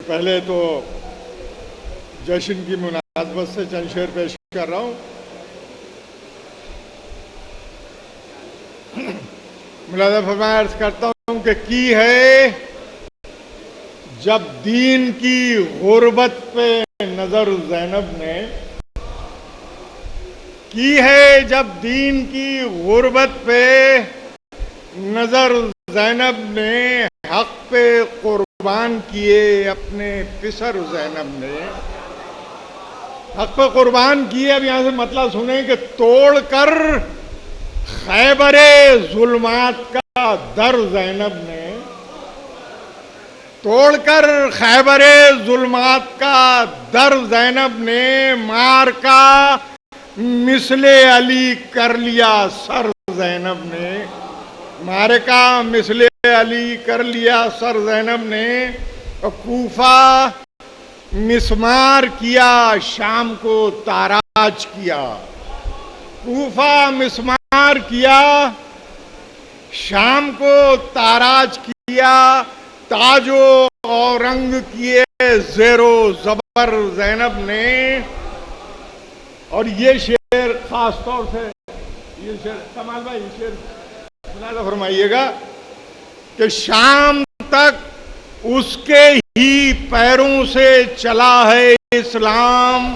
پہلے تو جشن کی مناسبت سے چند شعر پیش کر رہا ہوں۔ ملاحظہ فرمائیں، عرض کرتا ہوں کہ کی ہے جب دین کی غربت پہ نظر زینب نے، کی ہے جب دین کی غربت پہ نظر زینب نے، حق پہ قربان کیے اپنے پسر زینب نے، حق پہ قربان کیے۔ اب یہاں سے مطلب سنیں کہ توڑ کر خیبر ظلمات کا در زینب نے، توڑ کر خیبر ظلمات کا در زینب نے، مار کا مثل علی کر لیا سر زینب نے، مار کا مثل علی کر لیا سر زینب نے، کوفہ مسمار کیا شام کو تاراج کیا، کوفہ مسمار کیا شام کو تاراج کیا، تاج و اورنگ کیے زیر و زبر زینب نے۔ اور یہ شعر خاص طور سے، یہ شعر کمال بھائی، یہ شعر ملاحظہ فرمائیے گا کہ شام تک اس کے ہی پیروں سے چلا ہے اسلام،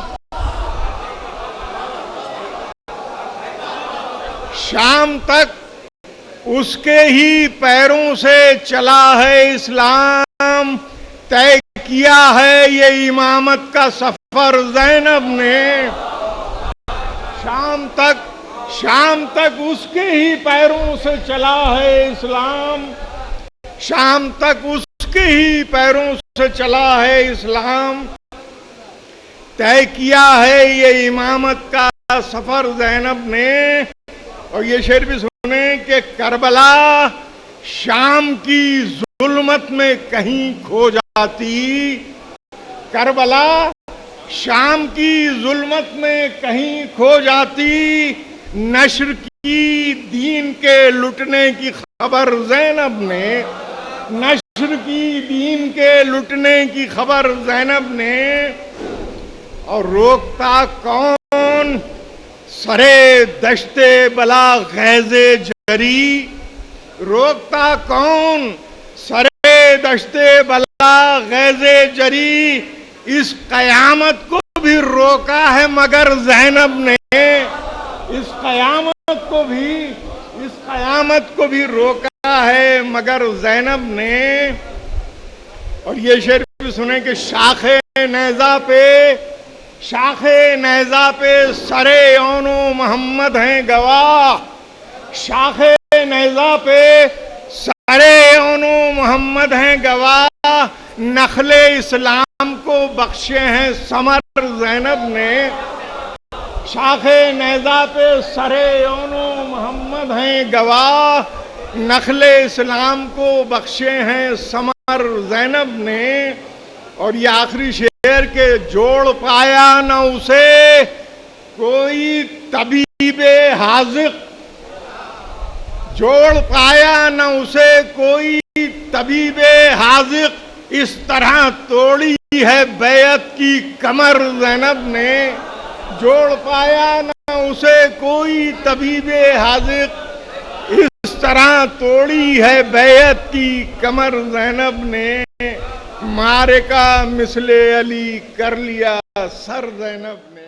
شام تک اس کے ہی پیروں سے چلا ہے اسلام، طے کیا ہے یہ امامت کا سفر زینب نے، شام تک اس کے ہی پیروں سے چلا ہے اسلام، شام تک اس کے ہی پیروں سے چلا ہے اسلام، طے کیا ہے یہ امامت کا سفر زینب نے۔ اور یہ شعر بھی سنیں کہ کربلا شام کی ظلمت میں کہیں کھو جاتی، کربلا شام کی ظلمت میں کہیں کھو جاتی، نشر کی دین کے لٹنے کی خبر زینب نے، نشر کی دین کے لٹنے کی خبر زینب نے۔ اور روکتا کون سرے دشت بلا غیظ جری، روکتا کون سرے دشت بلا غیظ جری، اس قیامت کو بھی روکا ہے مگر زینب نے، اس قیامت کو بھی روکا ہے مگر زینب نے۔ اور یہ شعر بھی سنیں کہ شاخ نیزہ پہ سرے اون و محمد ہیں گواہ، شاخ نیزہ پہ سرے اون و محمد ہیں گواہ، نخل اسلام کو بخشے ہیں ثمر زینب نے، شاخ نیزہ پہ سرے اون و محمد ہیں گواہ، نخل اسلام کو بخشے ہیں ثمر زینب نے۔ اور یہ آخری شعر کے جوڑ پایا نہ اسے کوئی طبیب حاذق، جوڑ پایا نہ اسے کوئی طبیب حاذق، اس طرح توڑی ہے بیعت کی کمر زینب نے، جوڑ پایا نہ اسے کوئی طبیب حاذق، اس طرح توڑی ہے بیعت کی کمر زینب نے، مارے کا مثل علی کر لیا سر زینب نے۔